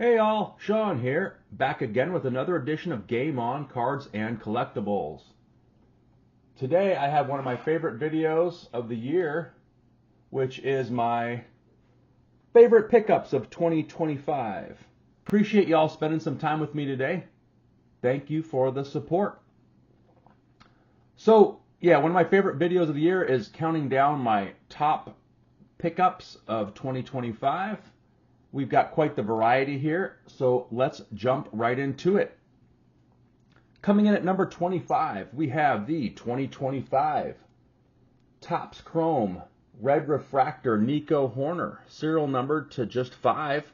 Hey all, Sean here, back again with another edition of Game On Cards and Collectibles. Today I have one of my favorite videos of the year, which is my favorite pickups of 2025. Appreciate y'all spending some time with me today. Thank you for the support. So, yeah, one of my favorite videos of the year is counting down my top pickups of 2025. We've got quite the variety here, so let's jump right into it. Coming in at number 25, we have the 2025 Topps Chrome Red Refractor Nico Hoerner, serial numbered to just 5.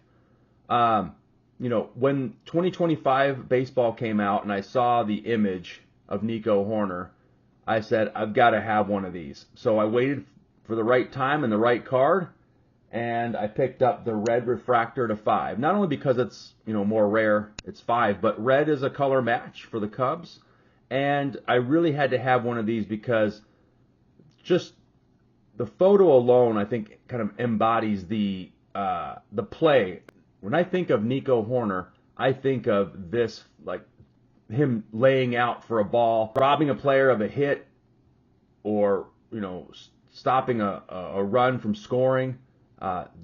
When 2025 baseball came out and I saw the image of Nico Hoerner, I said, I've got to have one of these. So I waited for the right time and the right card, and I picked up the red refractor to 5. Not only because it's, more rare, it's 5, but red is a color match for the Cubs. And I really had to have one of these because just the photo alone, I think, kind of embodies the play. When I think of Nico Hoerner, I think of this, like him laying out for a ball, robbing a player of a hit, or, stopping a run from scoring.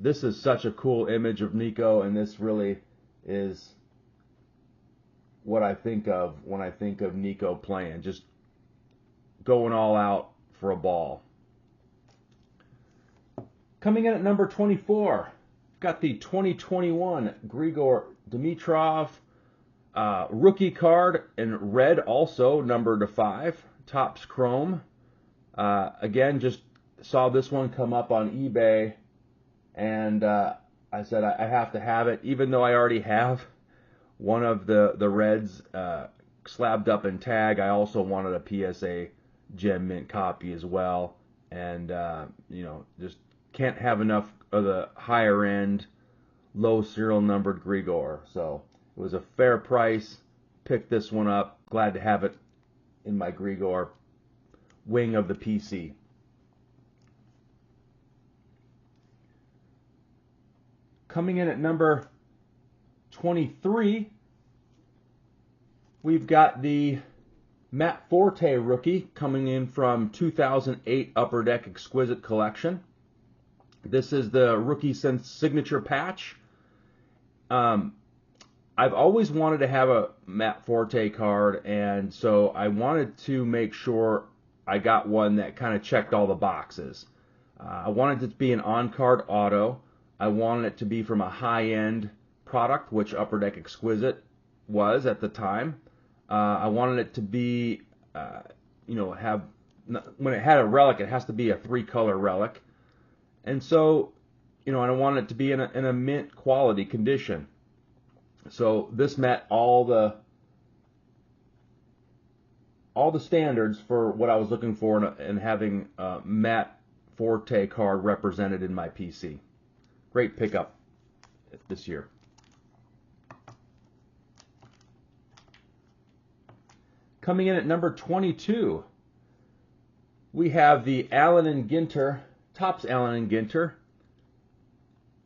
This is such a cool image of Nico, and this really is what I think of when I think of Nico playing, just going all out for a ball. Coming in at number 24, got the 2021 Grigor Dimitrov rookie card in red, also numbered to 5, Topps Chrome. Again, just saw this one come up on eBay, and I said I have to have it, even though I already have one of the Reds slabbed up in tag. I also wanted a PSA Gem Mint copy as well, and just can't have enough of the higher end, low serial numbered Grigor. So it was a fair price. Picked this one up. Glad to have it in my Grigor wing of the PC. Coming in at number 23, we've got the Matt Forte rookie coming in from 2008 Upper Deck Exquisite Collection. This is the rookie signature patch. I've always wanted to have a Matt Forte card, and so I wanted to make sure I got one that kind of checked all the boxes. I wanted it to be an on-card auto. I wanted it to be from a high-end product, which Upper Deck Exquisite was at the time. I wanted it to be, when it had a relic, it has to be a 3-color relic. And so, and I wanted it to be in a mint quality condition. So this met all the standards for what I was looking for in having a Matt Forte card represented in my PC. Great pickup this year. Coming in at number 22, we have the Allen and Ginter, Topps Allen and Ginter,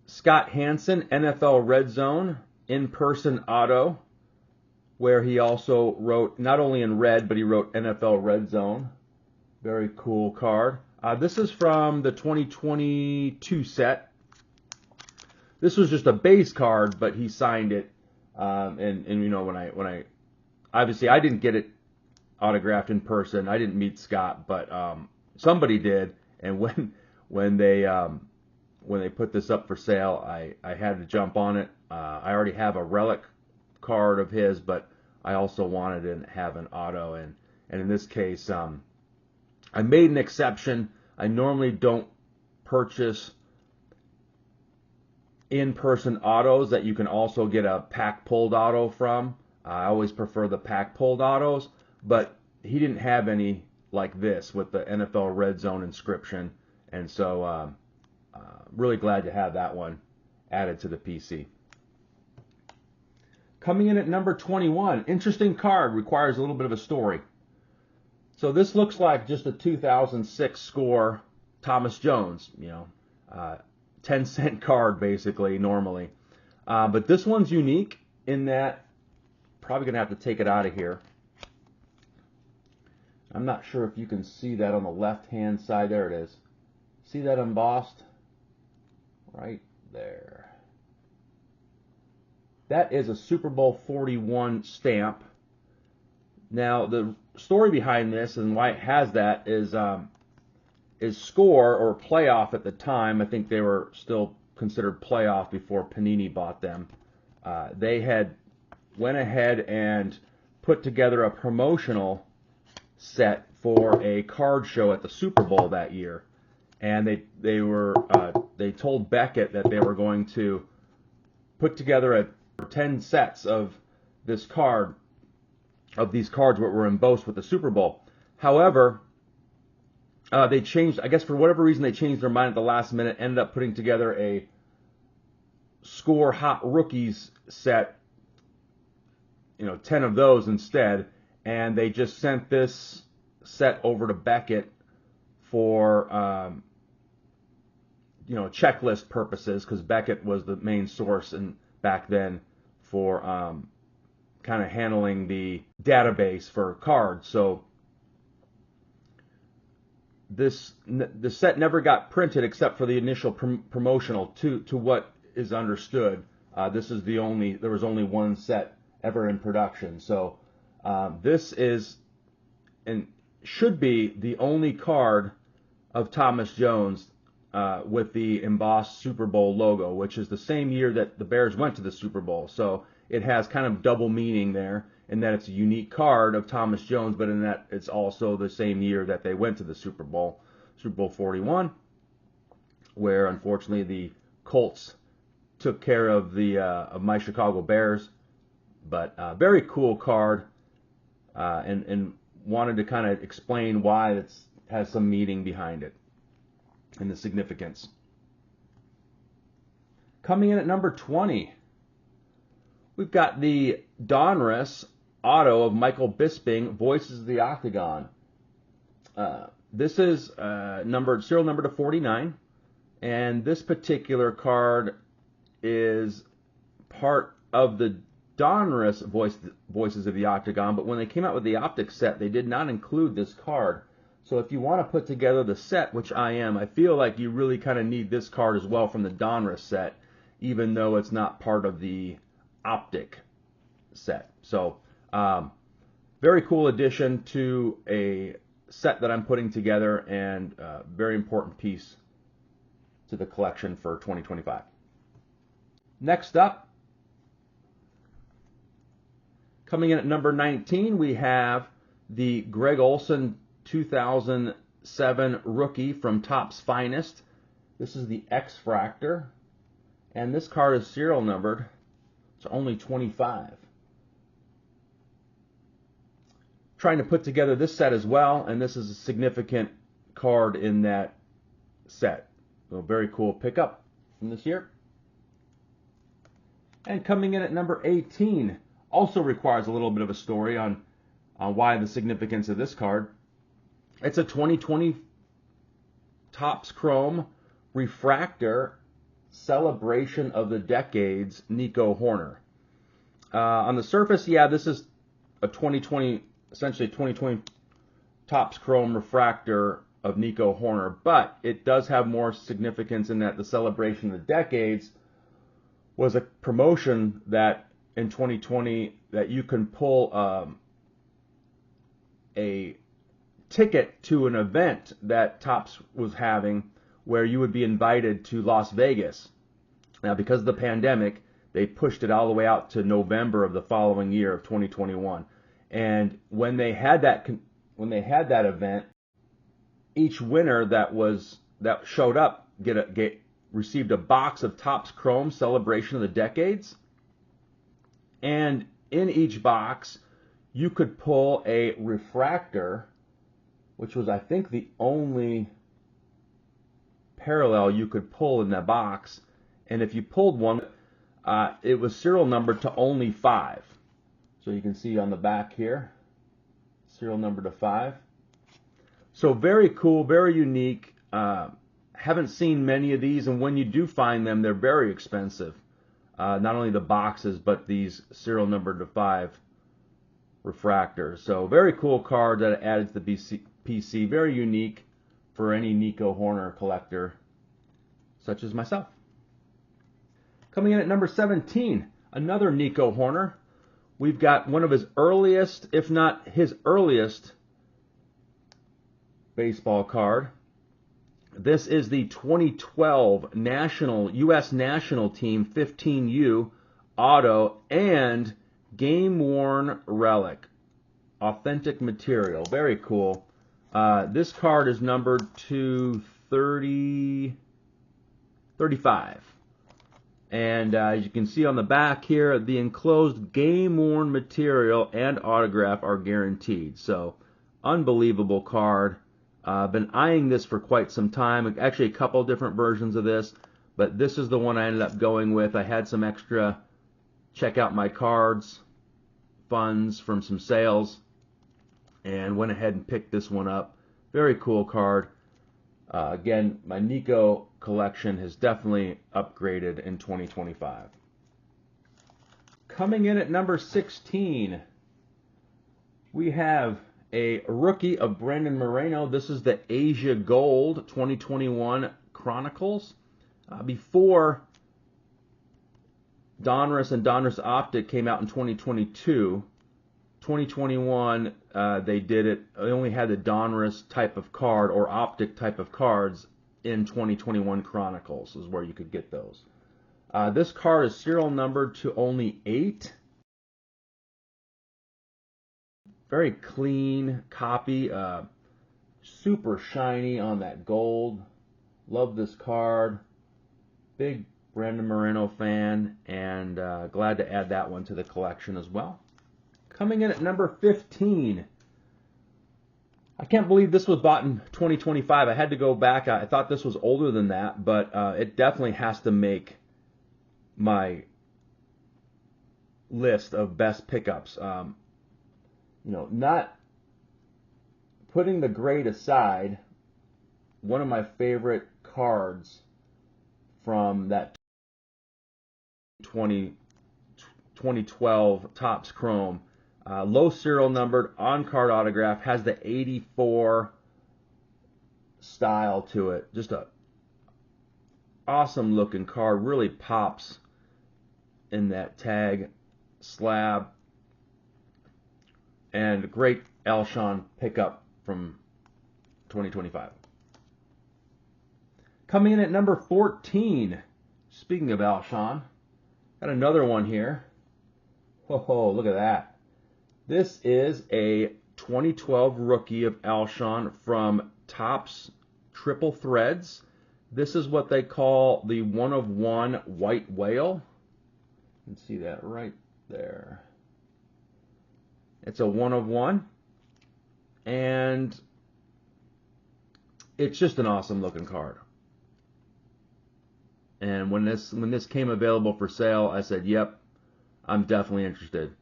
Scott Hansen NFL Red Zone in-person auto, where he also wrote, not only in red, but he wrote NFL Red Zone. Very cool card. This is from the 2022 set. This was just a base card, but he signed it. And when I obviously I didn't get it autographed in person. I didn't meet Scott, but somebody did. And when they put this up for sale, I had to jump on it. I already have a relic card of his, but I also wanted to have an auto. And in this case, I made an exception. I normally don't purchase in-person autos that you can also get a pack pulled auto from. I always prefer the pack pulled autos, but he didn't have any like this with the NFL Red Zone inscription, and so really glad to have that one added to the PC. Coming in at number 21, interesting card, requires a little bit of a story. So this looks like just a 2006 score Thomas Jones, 10-cent card basically normally. But this one's unique in that, probably going to have to take it out of here. I'm not sure if you can see that on the left-hand side. There it is. See that embossed? Right there. That is a Super Bowl 41 stamp. Now, the story behind this and why it has that is Score, or Playoff at the time. I think they were still considered Playoff before Panini bought them. They had went ahead and put together a promotional set for a card show at the Super Bowl that year, and they told Beckett that they were going to put together 10 sets of these cards that were embossed with the Super Bowl. However, they changed, I guess for whatever reason they changed their mind at the last minute, ended up putting together a Score Hot Rookies set, 10 of those instead, and they just sent this set over to Beckett for checklist purposes, because Beckett was the main source back then for kind of handling the database for cards. So the set never got printed except for the initial promotional to what is understood. There was only one set ever in production. So this is and should be the only card of Thomas Jones with the embossed Super Bowl logo, which is the same year that the Bears went to the Super Bowl. So it has kind of double meaning there, in that it's a unique card of Thomas Jones, but in that it's also the same year that they went to the Super Bowl 41, where unfortunately the Colts took care of of my Chicago Bears. But very cool card, and wanted to kind of explain why it has some meaning behind it and the significance. Coming in at number 20, we've got the Donruss auto of Michael Bisping, Voices of the Octagon. This is serial number to 49, and this particular card is part of the Donruss Voices of the Octagon, but when they came out with the Optic set, they did not include this card. So if you want to put together the set, which I feel like you really kind of need this card as well from the Donruss set, even though it's not part of the Optic set. So very cool addition to a set that I'm putting together, and very important piece to the collection for 2025. Next up, coming in at number 19, we have the Greg Olson 2007 rookie from Topps Finest. This is the X-Fractor, and this card is serial numbered. It's only 25. Trying to put together this set as well, and this is a significant card in that set. So very cool pickup from this year. And coming in at number 18, also requires a little bit of a story on why the significance of this card. It's a 2020 Topps Chrome Refractor Celebration of the Decades Nico Hoerner. On the surface, yeah, this is a 2020, essentially 2020 Topps Chrome Refractor of Nico Hoerner, but it does have more significance in that the Celebration of the Decades was a promotion that in 2020 that you can pull a ticket to an event that Topps was having, where you would be invited to Las Vegas. Now, because of the pandemic, they pushed it all the way out to November of the following year of 2021. And when they had that event, each winner that showed up received a box of Topps Chrome Celebration of the Decades. And in each box, you could pull a refractor, which was, I think, the only parallel you could pull in that box. And if you pulled one, it was serial numbered to only 5. So you can see on the back here, serial number to 5. So very cool, very unique. Haven't seen many of these, and when you do find them, they're very expensive. not only the boxes, but these serial numbered to 5 refractors. So very cool card that added to the PC. Very unique for any Nico Horner collector, such as myself. Coming in at number 17, another Nico Horner. We've got one of his earliest, if not his earliest, baseball card. This is the 2012 U.S. National Team 15U Auto and Game-Worn Relic. Authentic material. Very cool. This card is numbered to 35. And as you can see on the back here, the enclosed game-worn material and autograph are guaranteed. So, unbelievable card. Been eyeing this for quite some time. Actually, a couple different versions of this, but this is the one I ended up going with. I had some extra check out my cards funds from some sales and went ahead and picked this one up. Very cool card. Again, my Nico collection has definitely upgraded in 2025. Coming in at number 16, we have a rookie of Brandon Moreno. This is the Asia Gold 2021 Chronicles. Before Donruss and Donruss Optic came out in 2022, 2021, they did it. They only had the Donruss type of card or Optic type of cards in 2021 Chronicles is where you could get those. This card is serial numbered to only 8. Very clean copy. Super shiny on that gold. Love this card. Big Brandon Moreno fan, and glad to add that one to the collection as well. Coming in at number 15. I can't believe this was bought in 2025. I had to go back. I thought this was older than that, but it definitely has to make my list of best pickups. Not putting the grade aside, one of my favorite cards from that 2012 Topps Chrome. Low serial numbered, on-card autograph, has the 84 style to it. Just a awesome looking card. Really pops in that tag slab. And great Alshon pickup from 2025. Coming in at number 14, speaking of Alshon, got another one here. Whoa, look at that. This is a 2012 rookie of Alshon from Topps Triple Threads. This is what they call the 1-of-1 white whale. You can see that right there. It's a 1-of-1, and it's just an awesome looking card. And when this came available for sale, I said, "Yep, I'm definitely interested."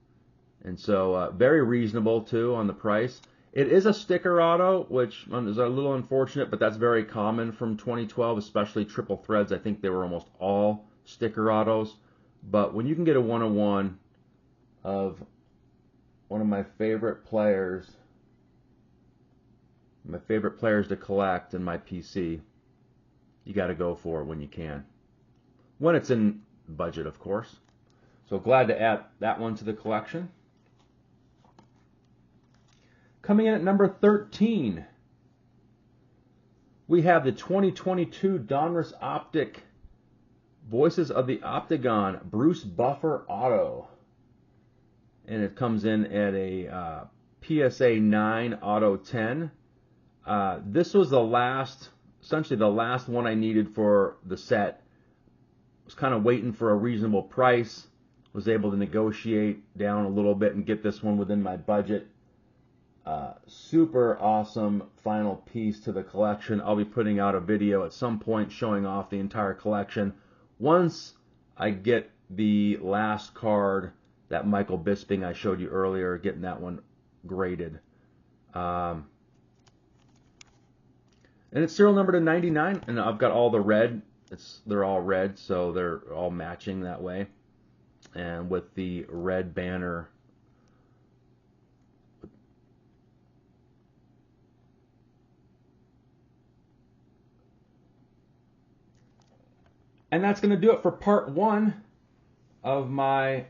And so very reasonable too on the price. It is a sticker auto, which is a little unfortunate, but that's very common from 2012, especially Triple Threads. I think they were almost all sticker autos. But when you can get a 1-of-1 of one of my favorite players to collect in my PC, you got to go for it when you can. When it's in budget, of course. So glad to add that one to the collection. Coming in at number 13, we have the 2022 Donruss Optic Voices of the Octagon Bruce Buffer Auto. And it comes in at a PSA 9 Auto 10. This was essentially the last one I needed for the set. Was kind of waiting for a reasonable price. Was able to negotiate down a little bit and get this one within my budget. Super awesome final piece to the collection. I'll be putting out a video at some point showing off the entire collection once I get the last card, that Michael Bisping I showed you earlier, getting that one graded. And it's serial number to 99, and I've got all the red. They're all red, so they're all matching that way. and with the red banner. And that's going to do it for part 1 of my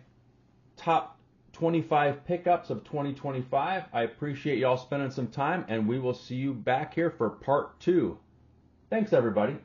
top 25 pickups of 2025. I appreciate y'all spending some time, and we will see you back here for part 2. Thanks, everybody.